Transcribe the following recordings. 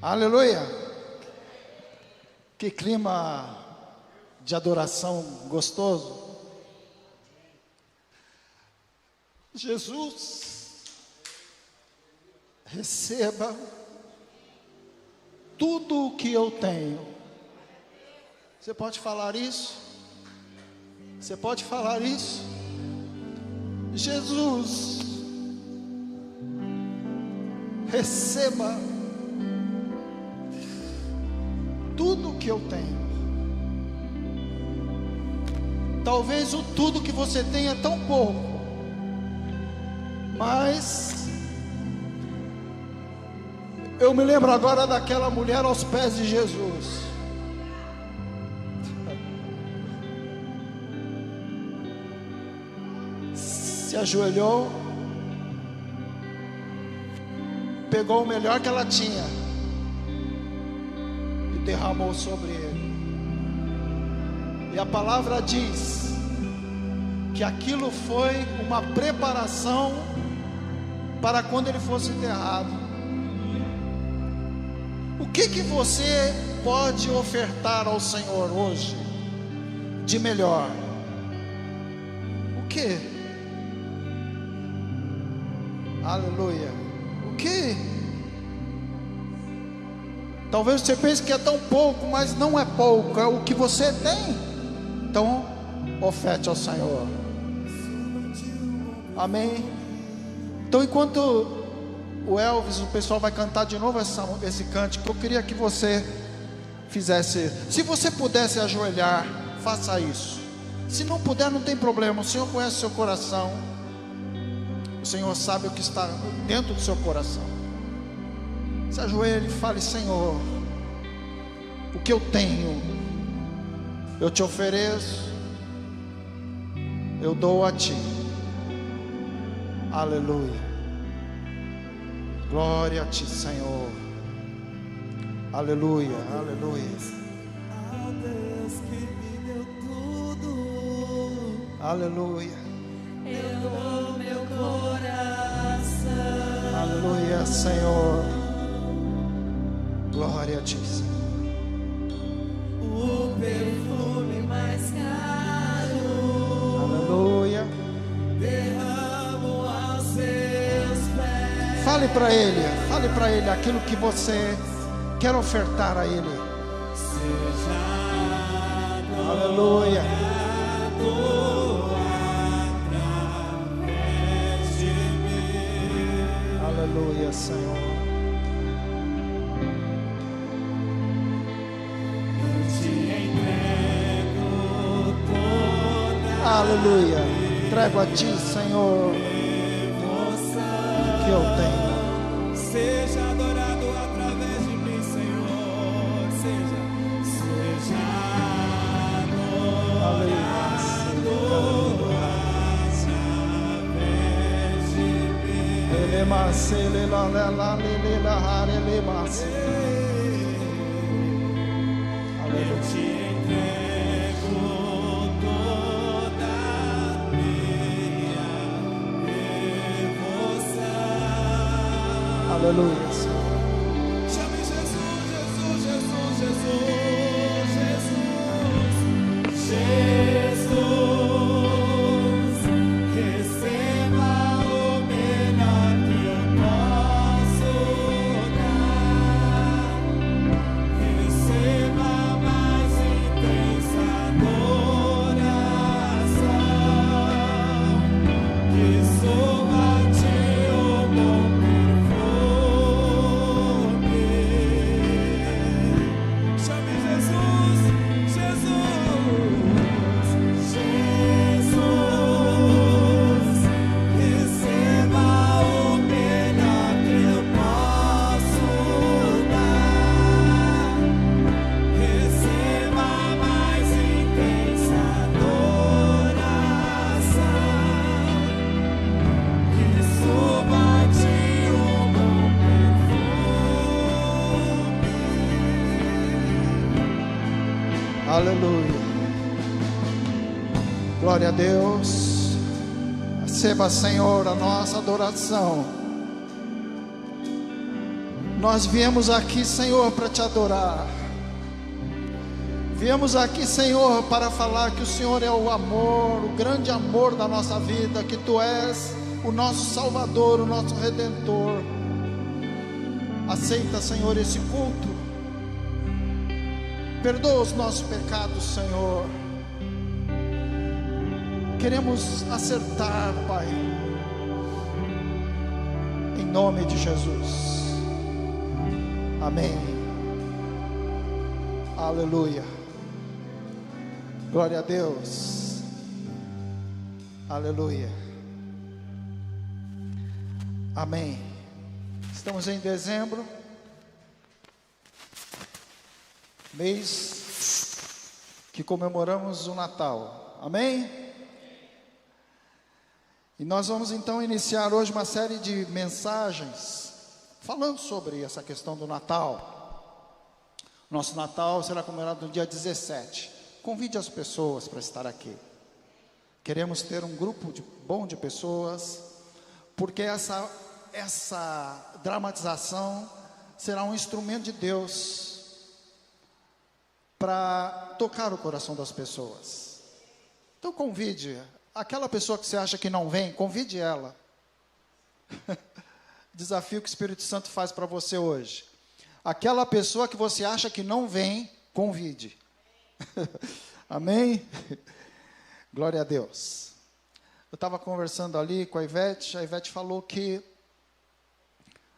Aleluia. Que clima de adoração gostoso. Jesus, receba tudo o que eu tenho. Você pode falar isso? Você pode falar isso? Jesus, receba tudo o que eu tenho. Talvez o tudo que você tenha é tão pouco, mas eu me lembro agora daquela mulher aos pés de Jesus. Se ajoelhou, pegou o melhor que ela tinha e derramou sobre ele. E a palavra diz que aquilo foi uma preparação para quando ele fosse enterrado. O que você pode ofertar ao Senhor hoje de melhor? O que? Aleluia. O que? Talvez você pense que é tão pouco, mas não é pouco, é o que você tem. Então, oferte ao Senhor. Amém. Então, enquanto o Elvis, o pessoal vai cantar de novo esse cântico, eu queria que você fizesse. Se você pudesse ajoelhar, faça isso. Se não puder, não tem problema. O Senhor conhece o seu coração. O Senhor sabe o que está dentro do seu coração. Se ajoelhe e fale: Senhor, o que eu tenho, eu te ofereço, eu dou a ti. Aleluia. Glória a ti, Senhor. Aleluia, aleluia. Ao Deus que me deu tudo, Aleluia. eu dou meu coração. Aleluia, Senhor. Glória a ti, Senhor. O perfume mais caro, Aleluia. derramo aos seus pés. Fale para Ele aquilo que você quer ofertar a Ele. Seja Aleluia. através de mim. Aleluia, Senhor. Aleluia. Entrego a ti, Senhor, o que eu tenho. Seja adorado através de mim, Senhor. Seja adorado através de mim. Eu te entrego toda a minha devoção. Aleluia. Chame Jesus, Jesus, Jesus, Jesus, Jesus, Jesus. Receba o melhor que eu posso dar. Receba a mais intensa adoração. Que suba a ti o bom perfume. Chame Jesus, Jesus, Jesus. Receba o melhor que eu posso dar. Receba a mais intensa adoração. Que suba a ti o bom perfume. Aleluia. Glória a Deus. Receba, Senhor, a nossa adoração. Nós viemos aqui, Senhor, para te adorar. Viemos aqui, Senhor, para falar que o Senhor é o amor, o grande amor da nossa vida, que Tu és o nosso Salvador, o nosso Redentor. Aceita, Senhor, esse culto. Perdoa os nossos pecados, Senhor. Queremos acertar, Pai, em nome de Jesus. Amém. Aleluia. Glória a Deus. Aleluia. Amém. Estamos em dezembro, mês que comemoramos o Natal. Amém? E nós vamos então iniciar hoje uma série de mensagens falando sobre essa questão do Natal. Nosso Natal será comemorado no dia 17. Convide as pessoas para estar aqui. Queremos ter um grupo bom de pessoas, porque essa dramatização será um instrumento de Deus para tocar o coração das pessoas. Então convide aquela pessoa que você acha que não vem, convide ela. Desafio que o Espírito Santo faz para você hoje. Aquela pessoa que você acha que não vem, convide. Amém? Glória a Deus. Eu estava conversando ali com a Ivete falou que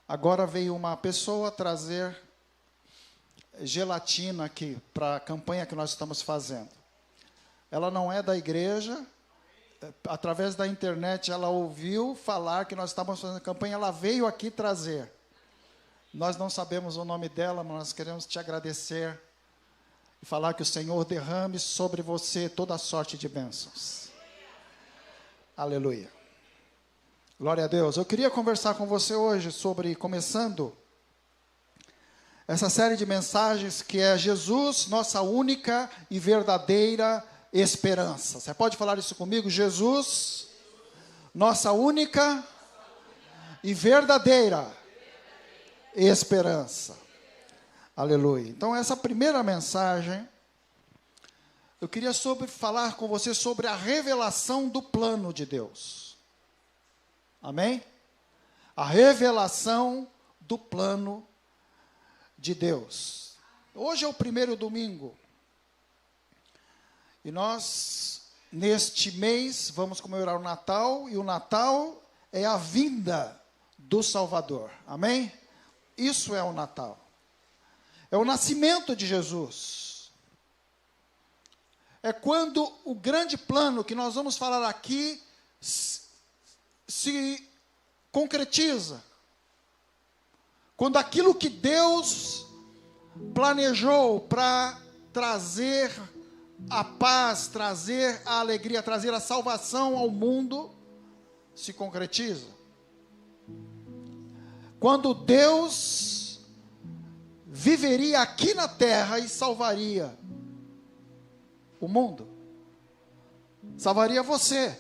agora veio uma pessoa trazer gelatina aqui para a campanha que nós estamos fazendo. Ela não é da igreja, através da internet ela ouviu falar que nós estávamos fazendo a campanha, ela veio aqui trazer. Nós não sabemos o nome dela, mas nós queremos te agradecer e falar que o Senhor derrame sobre você toda a sorte de bênçãos. Aleluia. Glória a Deus. Eu queria conversar com você hoje sobre, começando essa série de mensagens que é Jesus, nossa única e verdadeira esperança. Você pode falar isso comigo? Jesus, nossa única e verdadeira esperança. Aleluia. Então essa primeira mensagem, eu queria falar com você sobre a revelação do plano de Deus. Amém? A revelação do plano de Deus. Hoje é o primeiro domingo. E nós, neste mês, vamos comemorar o Natal. E o Natal é a vinda do Salvador. Amém? Isso é o Natal. É o nascimento de Jesus. É quando o grande plano que nós vamos falar aqui se concretiza. Quando aquilo que Deus planejou para trazer a paz, trazer a alegria, trazer a salvação ao mundo, se concretiza. Quando Deus viveria aqui na terra e salvaria o mundo, salvaria você.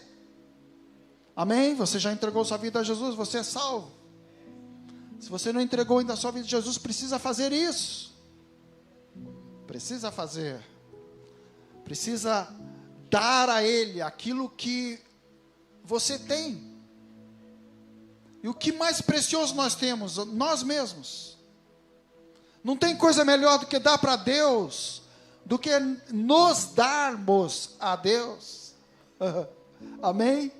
Amém? Você já entregou sua vida a Jesus, você é salvo. Se você não entregou ainda a sua vida a Jesus, precisa fazer isso. Precisa fazer. Precisa dar a Ele aquilo que você tem. E o que mais precioso nós temos? Nós mesmos. Não tem coisa melhor do que dar para Deus, do que nos darmos a Deus. Amém?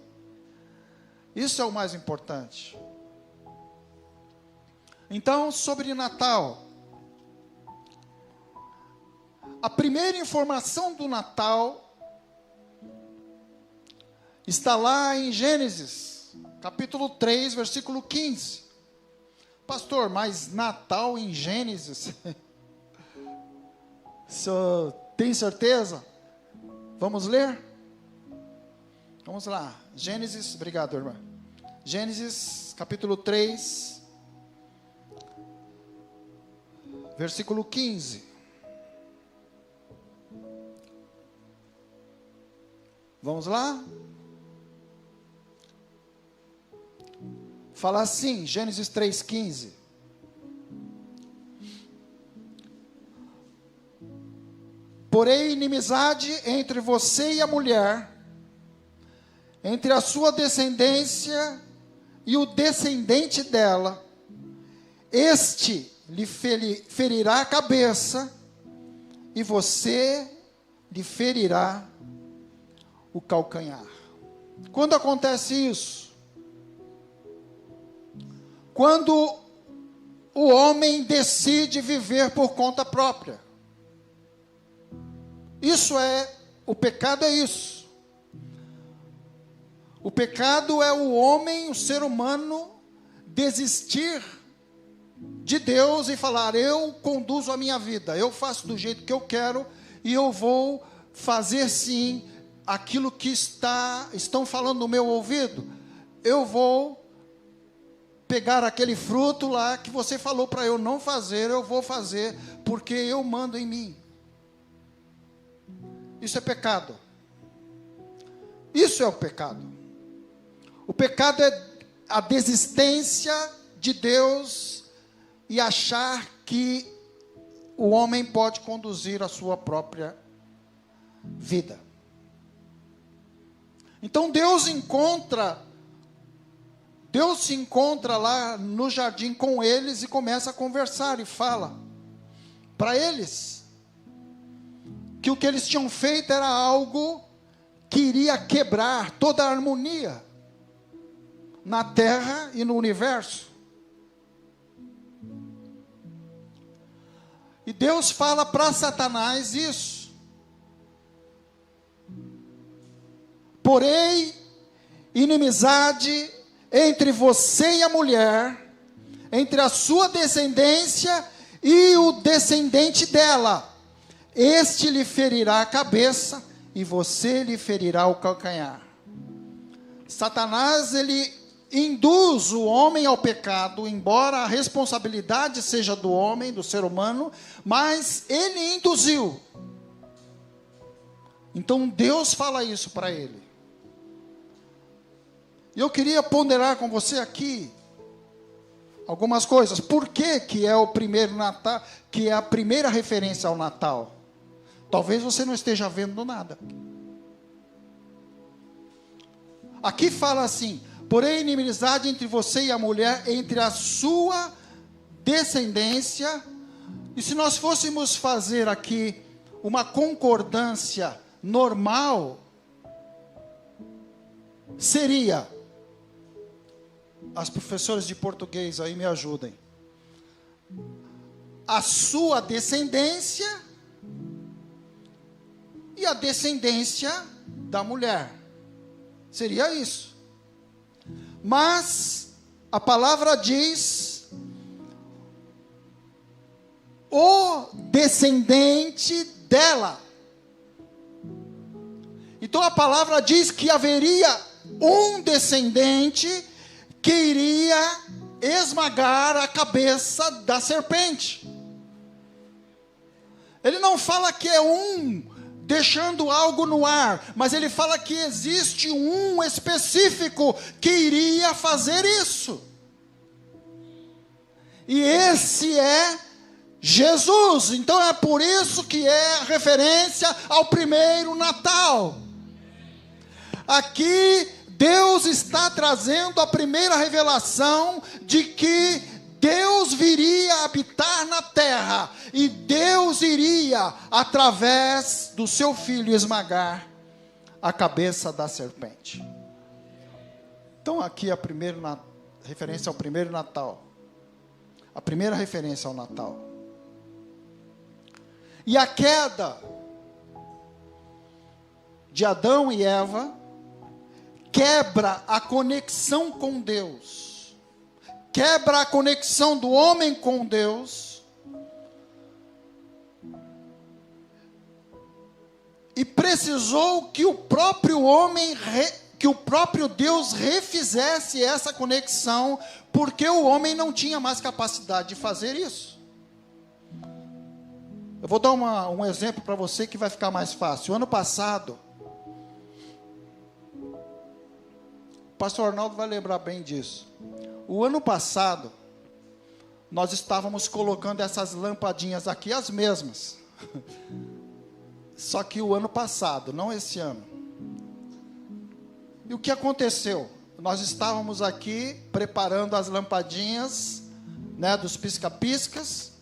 Isso é o mais importante. Então, sobre Natal. A primeira informação do Natal está lá em Gênesis, capítulo 3, versículo 15. Pastor, mas Natal em Gênesis? O senhor tem certeza? Vamos ler? Vamos lá. Gênesis, obrigado, irmã. Gênesis, capítulo 3, versículo 15. Vamos lá? Fala assim, Gênesis 3,15. porém inimizade entre você e a mulher, entre a sua descendência e o descendente dela. Este lhe ferirá a cabeça, e você lhe ferirá o calcanhar. Quando acontece isso? Quando o homem decide viver por conta própria. O pecado é isso. O pecado é o homem, o ser humano, desistir de Deus e falar: eu conduzo a minha vida, eu faço do jeito que eu quero, e eu vou fazer sim aquilo que estão falando no meu ouvido. Eu vou pegar aquele fruto lá que você falou para eu não fazer, eu vou fazer, porque eu mando em mim. Isso é pecado. Isso é o pecado. O pecado é a desistência de Deus e achar que o homem pode conduzir a sua própria vida. Então Deus se encontra lá no jardim com eles e começa a conversar e fala para eles que o que eles tinham feito era algo que iria quebrar toda a harmonia na terra e no universo. E Deus fala para Satanás isso: porém inimizade entre você e a mulher, entre a sua descendência e o descendente dela. Este lhe ferirá a cabeça, e você lhe ferirá o calcanhar. Satanás, ele induz o homem ao pecado, embora a responsabilidade seja do homem, do ser humano, mas ele induziu. Então Deus fala isso para ele. E eu queria ponderar com você aqui algumas coisas. Por que é o primeiro Natal, que é a primeira referência ao Natal? Talvez você não esteja vendo nada. Aqui fala assim: porém inimizade entre você e a mulher, entre a sua descendência. E se nós fôssemos fazer aqui uma concordância normal, seria, as professoras de português aí me ajudem, a sua descendência e a descendência da mulher. Seria isso. Mas a palavra diz: o descendente dela. Então a palavra diz que haveria um descendente que iria esmagar a cabeça da serpente. Ele não fala que é um deixando algo no ar, mas ele fala que existe um específico que iria fazer isso. E esse é Jesus. Então é por isso que é referência ao primeiro Natal. Aqui Deus está trazendo a primeira revelação de que Deus viria habitar na terra, e Deus iria, através do seu filho, esmagar a cabeça da serpente. Então aqui a primeira referência ao primeiro Natal. A primeira referência ao Natal. E a queda de Adão e Eva quebra a conexão com Deus. Quebra a conexão do homem com Deus. E precisou que o próprio homem, que o próprio Deus refizesse essa conexão, porque o homem não tinha mais capacidade de fazer isso. Eu vou dar um exemplo para você que vai ficar mais fácil. O ano passado, o pastor Arnaldo vai lembrar bem disso. O ano passado, nós estávamos colocando essas lampadinhas aqui, as mesmas. Só que o ano passado, não esse ano. E o que aconteceu? Nós estávamos aqui preparando as lampadinhas, né, dos pisca-piscas.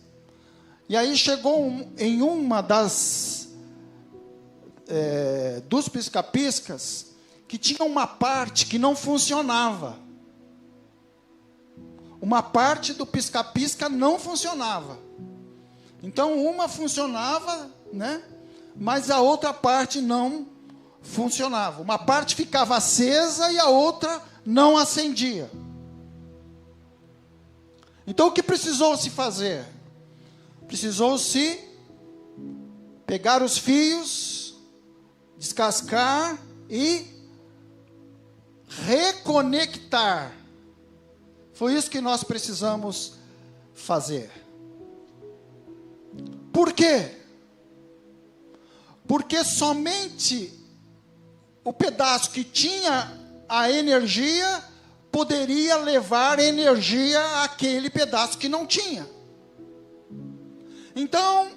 E aí chegou em uma dos pisca-piscas que tinha uma parte que não funcionava. Uma parte do pisca-pisca não funcionava. Então uma funcionava, né? Mas a outra parte não funcionava. Uma parte ficava acesa e a outra não acendia. Então o que precisou se fazer? Precisou-se pegar os fios, descascar e reconectar. Foi isso que nós precisamos fazer. Por quê? Porque somente o pedaço que tinha a energia poderia levar energia àquele pedaço que não tinha. Então,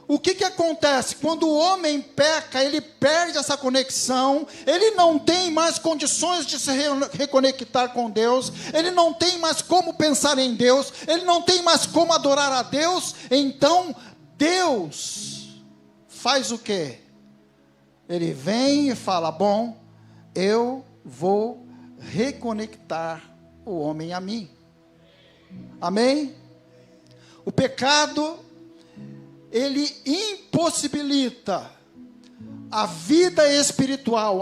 o que acontece? Quando o homem peca, ele perde essa conexão, ele não tem mais condições de se reconectar com Deus, ele não tem mais como pensar em Deus, ele não tem mais como adorar a Deus. Então, Deus faz o quê? Ele vem e fala: bom, eu vou reconectar o homem a mim. Amém? O pecado, ele impossibilita a vida espiritual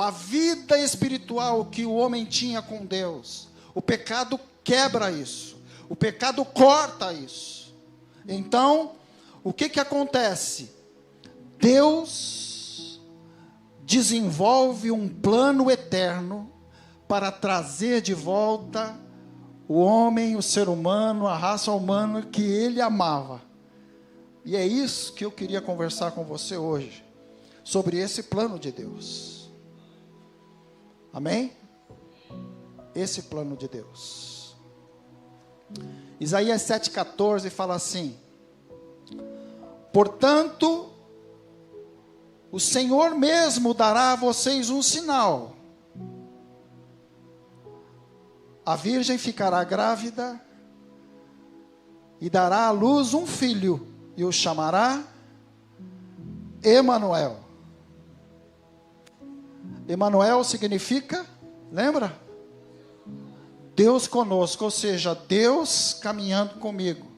que o homem tinha com Deus. O pecado quebra isso. O pecado corta isso. Então, o que acontece? Deus desenvolve um plano eterno para trazer de volta o homem, o ser humano, a raça humana que ele amava. E é isso que eu queria conversar com você hoje, sobre esse plano de Deus. Amém? Esse plano de Deus. Isaías 7,14 fala assim: portanto, o Senhor mesmo dará a vocês um sinal. A virgem ficará grávida e dará à luz um filho, e o chamará Emanuel. Emanuel significa, lembra? Deus conosco, ou seja, Deus caminhando comigo,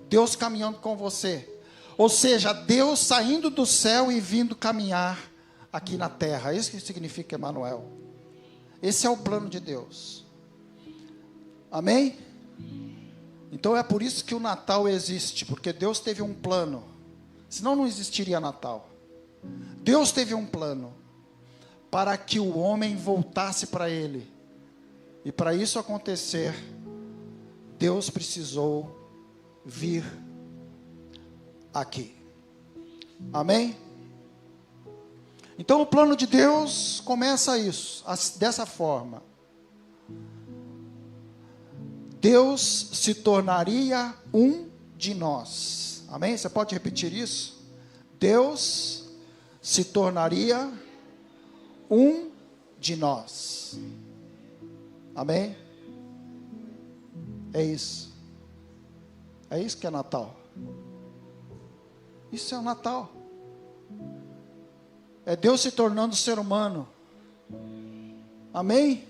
Deus caminhando com você, ou seja, Deus saindo do céu e vindo caminhar aqui na terra. Isso que significa Emanuel. Esse é o plano de Deus. Amém? Então é por isso que o Natal existe, porque Deus teve um plano, senão não existiria Natal. Deus teve um plano para que o homem voltasse para Ele, e para isso acontecer, Deus precisou vir aqui. Amém? Então o plano de Deus começa dessa forma. Deus se tornaria um de nós. Amém? Você pode repetir isso? Deus se tornaria um de nós. Amém? É isso. É isso que é Natal. Isso é o Natal. É Deus se tornando ser humano. Amém?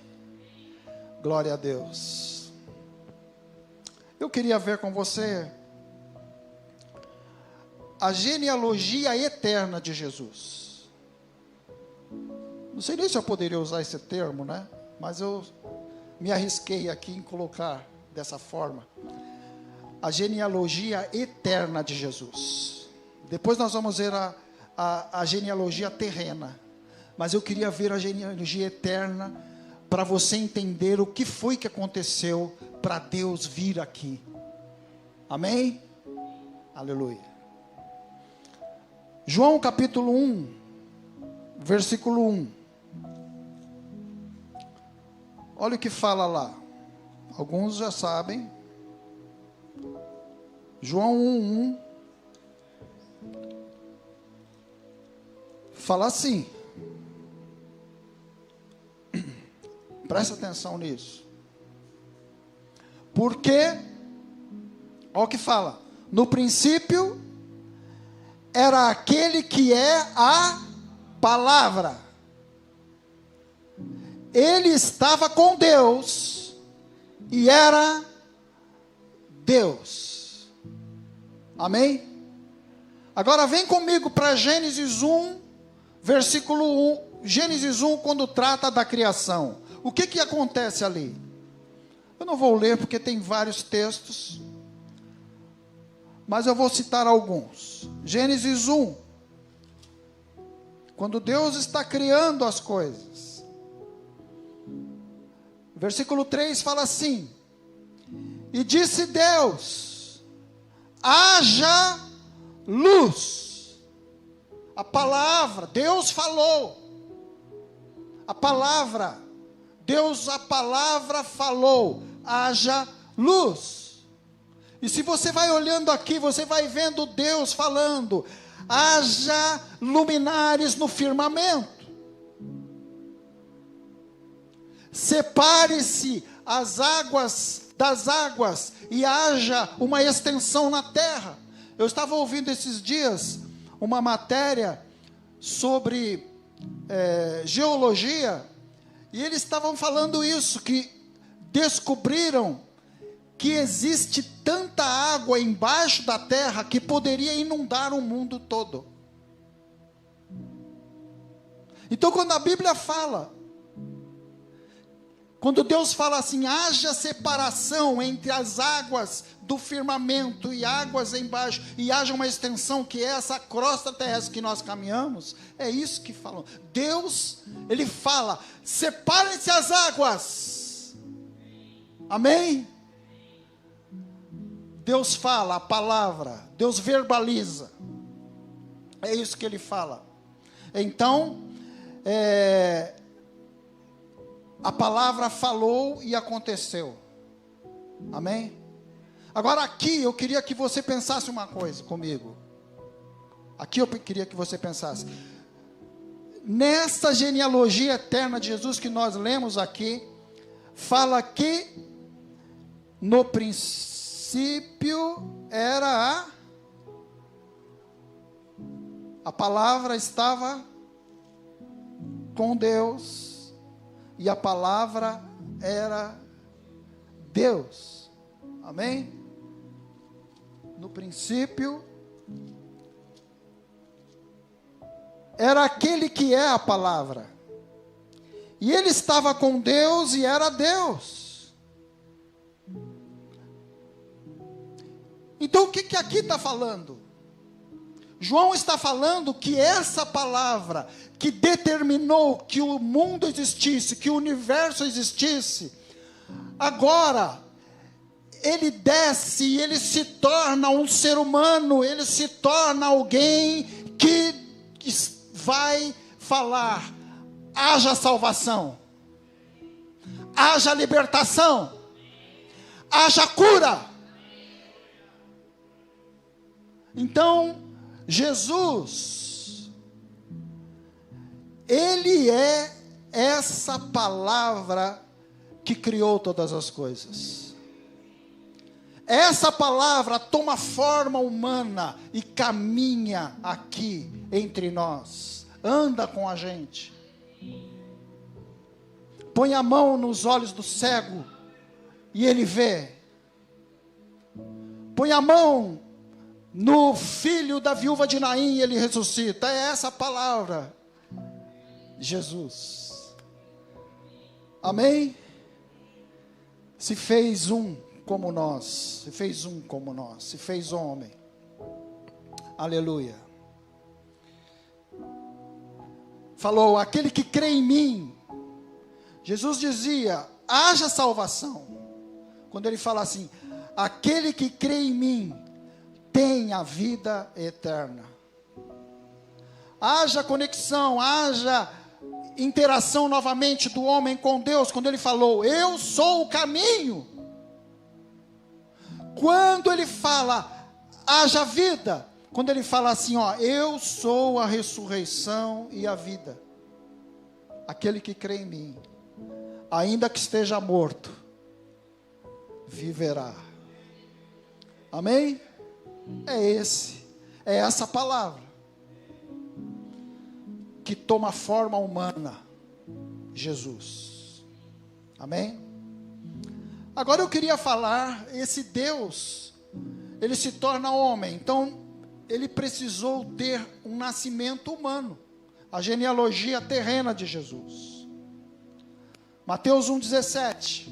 Glória a Deus. Eu queria ver com você a genealogia eterna de Jesus. Não sei nem se eu poderia usar esse termo, né? Mas eu me arrisquei aqui em colocar dessa forma. A genealogia eterna de Jesus. Depois nós vamos ver a genealogia terrena. Mas eu queria ver a genealogia eterna para você entender o que foi que aconteceu para Deus vir aqui. Amém? Aleluia. João capítulo 1, versículo 1. Olha o que fala lá. Alguns já sabem. João 1:1 fala assim. Presta atenção nisso. Porque, olha o que fala. No princípio, era aquele que é a palavra. Ele estava com Deus e era Deus. Amém? Agora vem comigo para Gênesis 1, versículo 1. Gênesis 1, quando trata da criação. O que acontece ali? Eu não vou ler porque tem vários textos, mas eu vou citar alguns. Gênesis 1. Quando Deus está criando as coisas. Versículo 3 fala assim: e disse Deus, haja luz. A palavra, Deus falou. A palavra, Deus, a palavra falou, haja luz. E se você vai olhando aqui, você vai vendo Deus falando, haja luminares no firmamento. Separe-se as águas das águas e haja uma extensão na terra. Eu estava ouvindo esses dias uma matéria sobre geologia, e eles estavam falando isso, que descobriram que existe tanta água embaixo da terra que poderia inundar o mundo todo. Então quando a Bíblia fala, quando Deus fala assim, haja separação entre as águas do firmamento e águas embaixo, e haja uma extensão que é essa crosta terrestre que nós caminhamos, é isso que falam. Deus, Ele fala, separem-se as águas. Amém? Deus fala a palavra, Deus verbaliza. É isso que Ele fala. Então, a palavra falou e aconteceu. Amém? Agora aqui eu queria que você pensasse uma coisa comigo. Aqui eu queria que você pensasse. Nessa genealogia eterna de Jesus que nós lemos aqui, fala que no princípio era a palavra estava com Deus e a palavra era Deus. Amém? No princípio era aquele que é a palavra. E ele estava com Deus e era Deus. Então o que aqui está falando? João está falando que essa palavra que determinou que o mundo existisse, que o universo existisse, agora ele desce e ele se torna um ser humano, ele se torna alguém que vai falar, haja salvação, haja libertação, haja cura. Então, Jesus, Ele é essa palavra que criou todas as coisas. Essa palavra toma forma humana e caminha aqui entre nós, anda com a gente. Põe a mão nos olhos do cego e ele vê. Põe a mão no filho da viúva de Naim e ele ressuscita. É essa palavra, Jesus. Amém? Se fez um como nós, se fez um como nós, se fez homem. Aleluia. Falou, aquele que crê em mim. Jesus dizia, haja salvação. Quando ele fala assim, aquele que crê em mim tem a vida eterna. Haja conexão, haja interação novamente do homem com Deus. Quando ele falou, eu sou o caminho. Quando ele fala, haja vida, Quando ele fala assim, ó, eu sou a ressurreição e a vida. Aquele que crê em mim, ainda que esteja morto, viverá. Amém? É essa palavra que toma forma humana, Jesus. Amém? Agora eu queria falar, esse Deus, ele se torna homem, então ele precisou ter um nascimento humano, a genealogia terrena de Jesus. Mateus 1,17.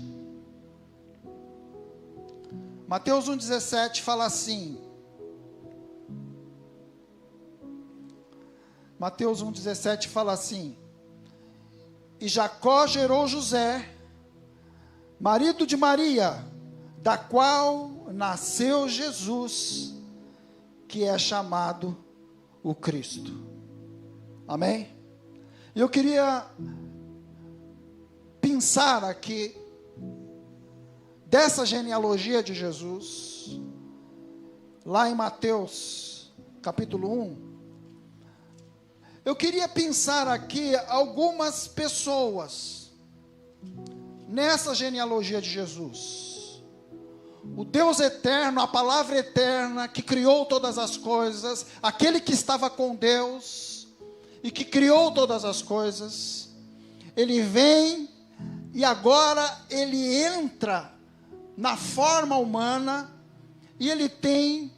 Mateus 1,17 fala assim. Mateus 1,17 fala assim: e Jacó gerou José, marido de Maria, da qual nasceu Jesus, que é chamado o Cristo. Amém? E eu queria pensar aqui, dessa genealogia de Jesus, lá em Mateus, capítulo 1, eu queria pensar aqui algumas pessoas, nessa genealogia de Jesus. O Deus eterno, a palavra eterna, que criou todas as coisas, aquele que estava com Deus, e que criou todas as coisas, ele vem, e agora ele entra na forma humana, e ele tem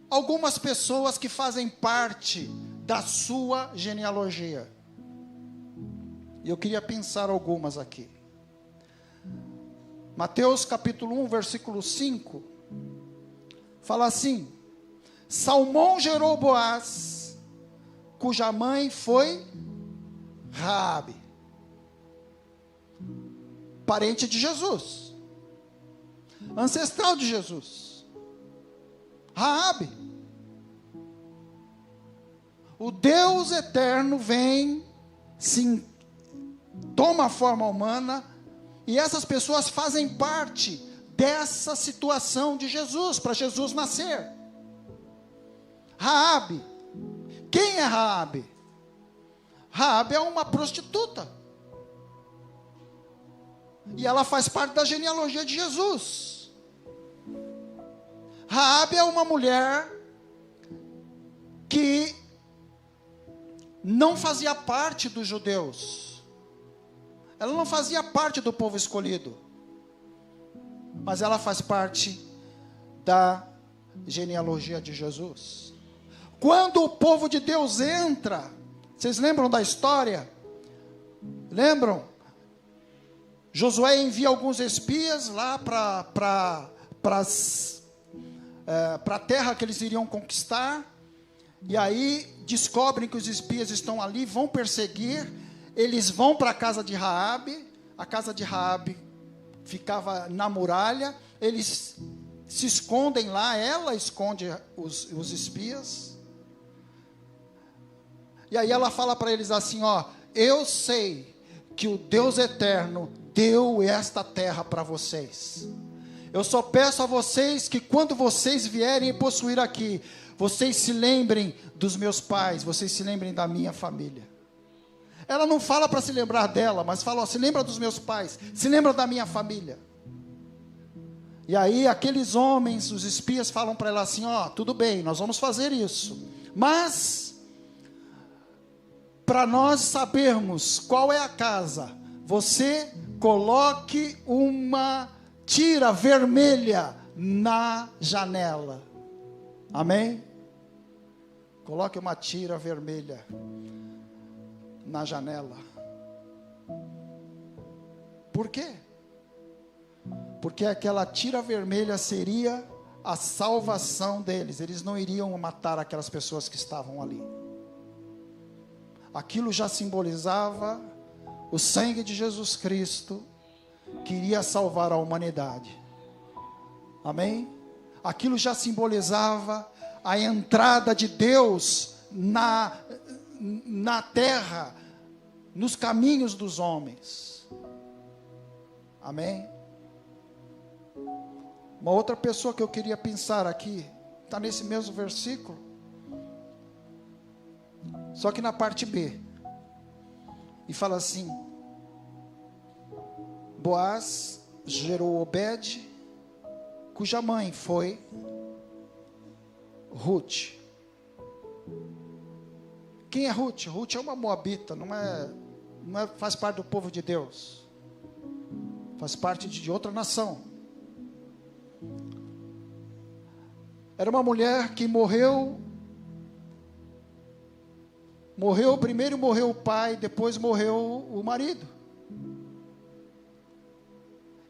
algumas pessoas que fazem parte da sua genealogia. E eu queria pensar algumas aqui. Mateus capítulo 1, versículo 5, fala assim: Salmão gerou Boaz, cuja mãe foi Raabe, parente de Jesus, ancestral de Jesus. Raabe, o Deus eterno vem, sim, toma a forma humana, e essas pessoas fazem parte dessa situação de Jesus, para Jesus nascer. Raabe, quem é Raabe? Raabe é uma prostituta, e ela faz parte da genealogia de Jesus. Raabe é uma mulher que não fazia parte dos judeus, ela não fazia parte do povo escolhido, mas ela faz parte da genealogia de Jesus. Quando o povo de Deus entra, vocês lembram da história? Lembram? Josué envia alguns espias lá para a terra que eles iriam conquistar, e aí descobrem que os espias estão ali, vão perseguir, eles vão para a casa de Raabe, a casa de Raabe ficava na muralha, eles se escondem lá, ela esconde os espias, e aí ela fala para eles assim, ó, eu sei que o Deus eterno deu esta terra para vocês, eu só peço a vocês que quando vocês vierem possuir aqui, vocês se lembrem dos meus pais, vocês se lembrem da minha família. Ela não fala para se lembrar dela, mas fala, ó, se lembra dos meus pais, se lembra da minha família. E aí aqueles homens, os espias falam para ela assim, ó, tudo bem, nós vamos fazer isso, mas para nós sabermos qual é a casa, você coloque uma tira vermelha na janela. Amém? Coloque uma tira vermelha na janela. Por quê? Porque aquela tira vermelha seria a salvação deles. Eles não iriam matar aquelas pessoas que estavam ali. Aquilo já simbolizava o sangue de Jesus Cristo, que iria salvar a humanidade. Amém? Aquilo já simbolizava a entrada de Deus na terra, nos caminhos dos homens. Amém? Uma outra pessoa que eu queria pensar aqui, está nesse mesmo versículo. Só que na parte B. E fala assim: Boaz gerou Obed, cuja mãe foi Ruth. Quem é Ruth? Ruth é uma moabita, não é, faz parte do povo de Deus. Faz parte de outra nação. Era uma mulher que morreu primeiro morreu o pai, depois morreu o marido.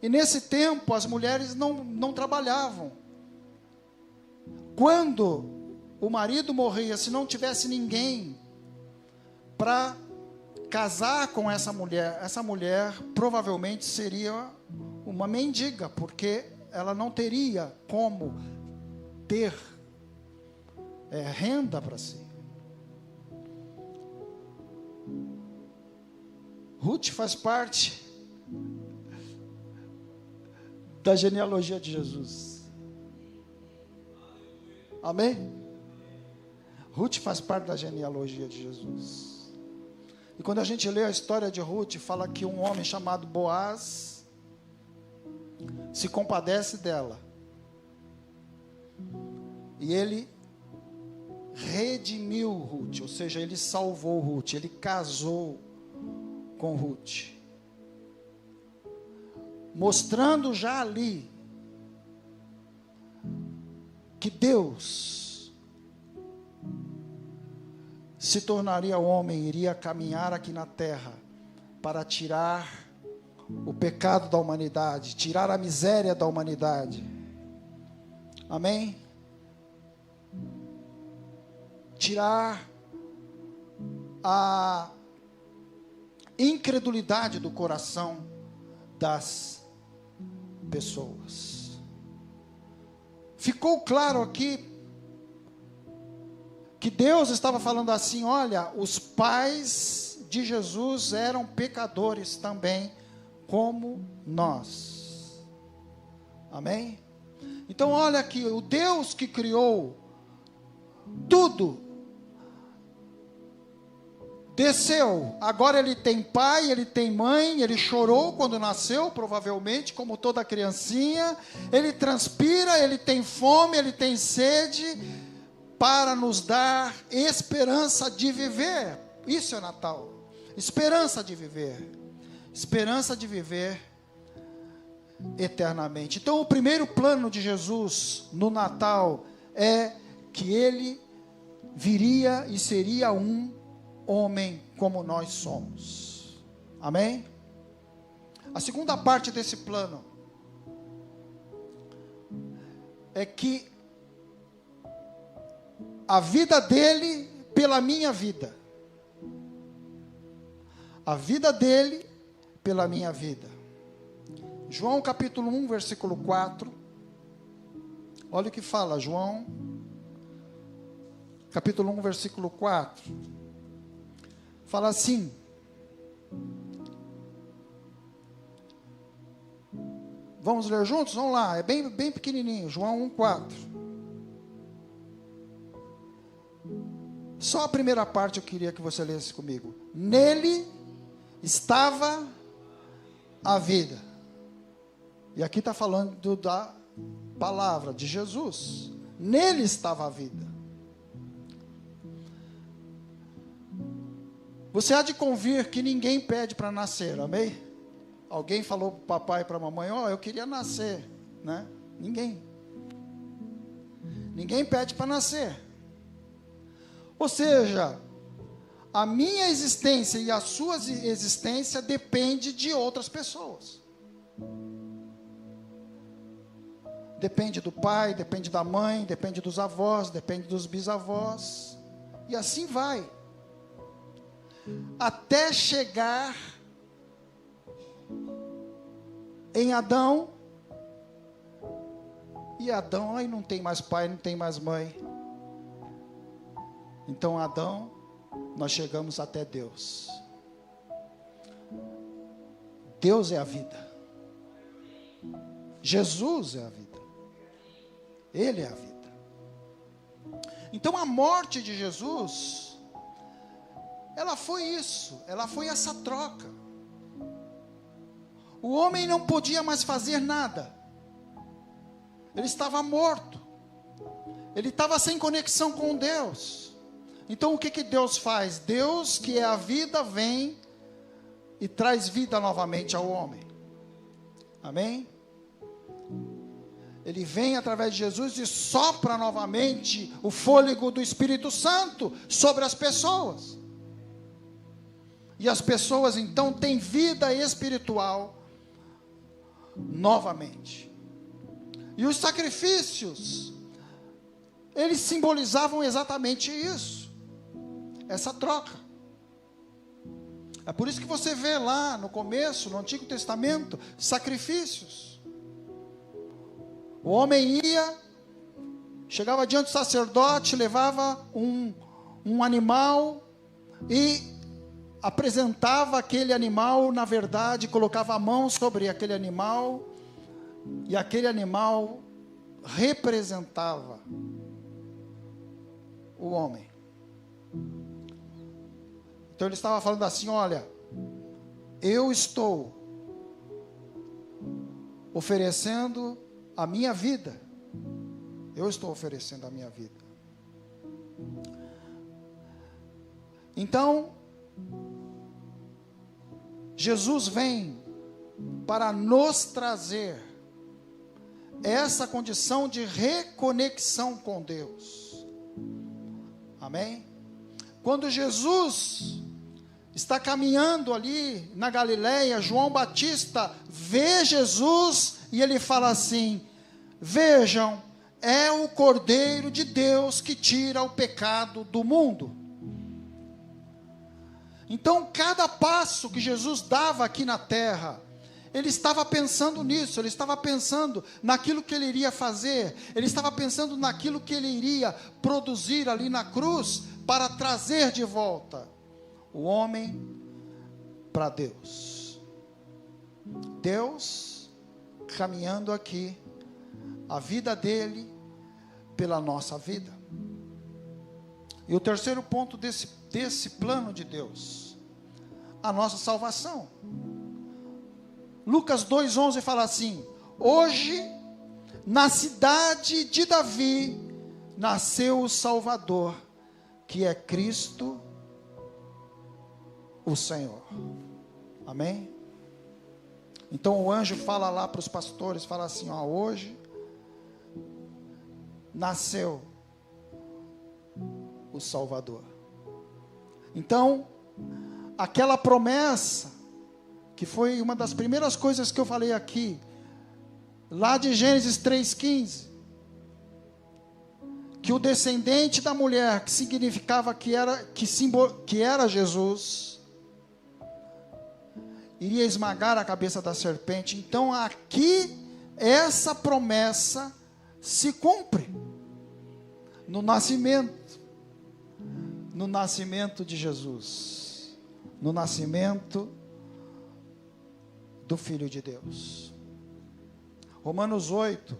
E nesse tempo as mulheres não trabalhavam. Quando o marido morria, se não tivesse ninguém para casar com essa mulher provavelmente seria uma mendiga, porque ela não teria como ter renda para si. Ruth faz parte da genealogia de Jesus. Amém? Ruth faz parte da genealogia de Jesus. E quando a gente lê a história de Ruth, fala que um homem chamado Boaz se compadece dela. E ele redimiu Ruth, ou seja, ele salvou Ruth, ele casou com Ruth. Mostrando já ali que Deus se tornaria homem, iria caminhar aqui na terra para tirar o pecado da humanidade, tirar a miséria da humanidade. Amém? Tirar a incredulidade do coração das pessoas. Ficou claro aqui que Deus estava falando assim: olha, os pais de Jesus eram pecadores também, como nós. Amém? Então olha aqui, o Deus que criou tudo, desceu, agora ele tem pai, ele tem mãe, ele chorou quando nasceu, provavelmente, como toda criancinha, ele transpira, ele tem fome, ele tem sede, para nos dar esperança de viver. Isso é Natal, esperança de viver eternamente. Então o primeiro plano de Jesus no Natal é que ele viria e seria um homem como nós somos. Amém? A segunda parte desse plano é que a vida dele pela minha vida. A vida dele pela minha vida. João capítulo 1, versículo 4. Olha o que fala João capítulo 1, versículo 4. Fala assim: vamos ler juntos? Vamos lá, é bem pequenininho. João 1, 4. Só a primeira parte eu queria que você lesse comigo. Nele estava a vida. E aqui está falando da palavra de Jesus. Nele estava a vida. Você há de convir que ninguém pede para nascer, amém? Alguém falou para o papai e para a mamãe: ó, eu queria nascer, né? Ninguém pede para nascer. Ou seja, a minha existência e a sua existência depende de outras pessoas. Depende do pai, depende da mãe, depende dos avós, depende dos bisavós. E assim vai. Até chegar em Adão. E Adão aí não tem mais pai, não tem mais mãe. Então Adão, nós chegamos até Deus. Deus é a vida. Jesus é a vida. Ele é a vida. Então a morte de Jesus, ela foi isso, ela foi essa troca. O homem não podia mais fazer nada, ele estava morto, ele estava sem conexão com Deus. Então o que Deus faz? Deus, que é a vida, vem e traz vida novamente ao homem. Amém? Ele vem através de Jesus e sopra novamente o fôlego do Espírito Santo sobre as pessoas. E as pessoas então têm vida espiritual novamente. E os sacrifícios, eles simbolizavam exatamente isso, essa troca. É por isso que você vê lá no começo, no Antigo Testamento, sacrifícios. O homem ia, chegava diante do sacerdote, levava um animal e apresentava aquele animal, na verdade, colocava a mão sobre aquele animal, e aquele animal representava o homem. Então ele estava falando assim: olha, eu estou oferecendo a minha vida, eu estou oferecendo a minha vida. Então, Jesus vem para nos trazer essa condição de reconexão com Deus. Amém? Quando Jesus está caminhando ali na Galileia, João Batista vê Jesus e ele fala assim: vejam, é o Cordeiro de Deus que tira o pecado do mundo. Então, cada passo que Jesus dava aqui na terra, ele estava pensando nisso, ele estava pensando naquilo que ele iria fazer, ele estava pensando naquilo que ele iria produzir ali na cruz, para trazer de volta o homem para Deus. Deus caminhando aqui, a vida dele pela nossa vida. E o terceiro ponto desse plano de Deus, a nossa salvação. Lucas 2,11 fala assim: hoje, na cidade de Davi, nasceu o Salvador, que é Cristo, o Senhor. Amém? Então o anjo fala lá para os pastores, fala assim: ó, hoje nasceu o Salvador. Então, aquela promessa, que foi uma das primeiras coisas que eu falei aqui, lá de Gênesis 3,15, que o descendente da mulher, que significava que era Jesus, iria esmagar a cabeça da serpente. Então aqui, essa promessa se cumpre, no nascimento de Jesus, no nascimento do Filho de Deus. Romanos 8,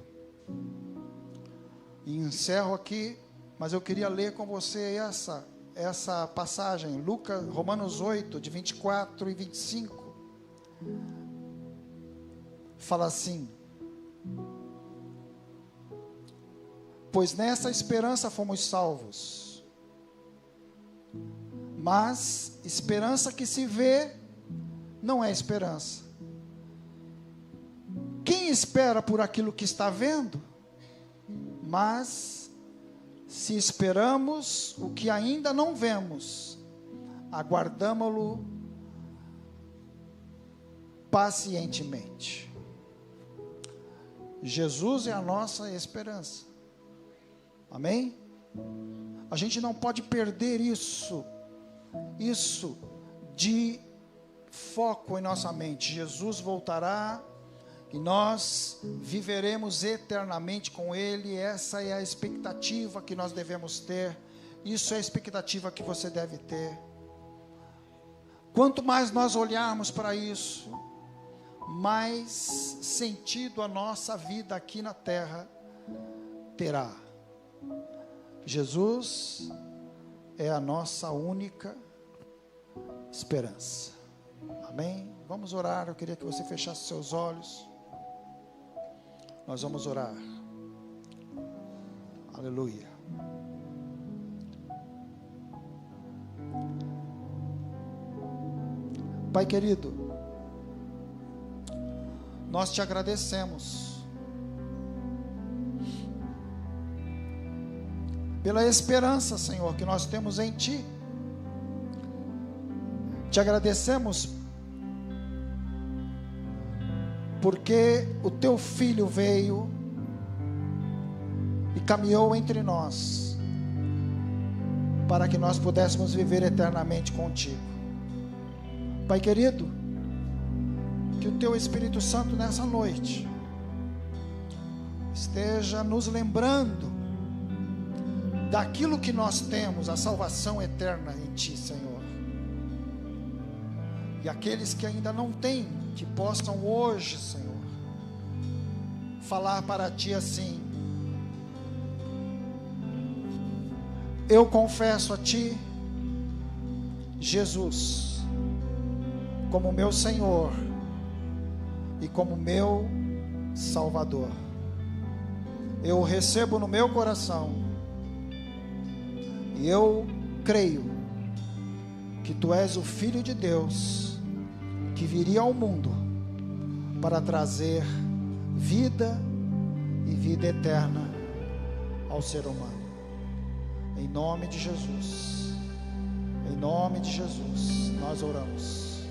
e encerro aqui, mas eu queria ler com você essa passagem, Romanos 8, de 24 e 25, fala assim: pois nessa esperança fomos salvos, mas esperança que se vê não é esperança. Quem espera por aquilo que está vendo? Mas se esperamos o que ainda não vemos, aguardamo-lo pacientemente. Jesus é a nossa esperança. Amém? A gente não pode perder isso de foco em nossa mente. Jesus voltará e nós viveremos eternamente com Ele. Essa é a expectativa que nós devemos ter. Isso é a expectativa que você deve ter. Quanto mais nós olharmos para isso, mais sentido a nossa vida aqui na terra terá. Jesus é a nossa única esperança. Amém? Vamos orar. Eu queria que você fechasse seus olhos. Nós vamos orar. Aleluia. Pai querido, nós te agradecemos pela esperança, Senhor, que nós temos em Ti. Te agradecemos porque o Teu Filho veio e caminhou entre nós, para que nós pudéssemos viver eternamente contigo. Pai querido, que o Teu Espírito Santo nessa noite esteja nos lembrando daquilo que nós temos, a salvação eterna em Ti, Senhor. E aqueles que ainda não têm, que possam hoje, Senhor, falar para Ti assim: eu confesso a Ti, Jesus, como meu Senhor e como meu Salvador. Eu o recebo no meu coração e eu creio que Tu és o Filho de Deus que viria ao mundo para trazer vida e vida eterna ao ser humano. Em nome de Jesus, em nome de Jesus, nós oramos.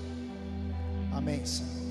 Amém, Senhor.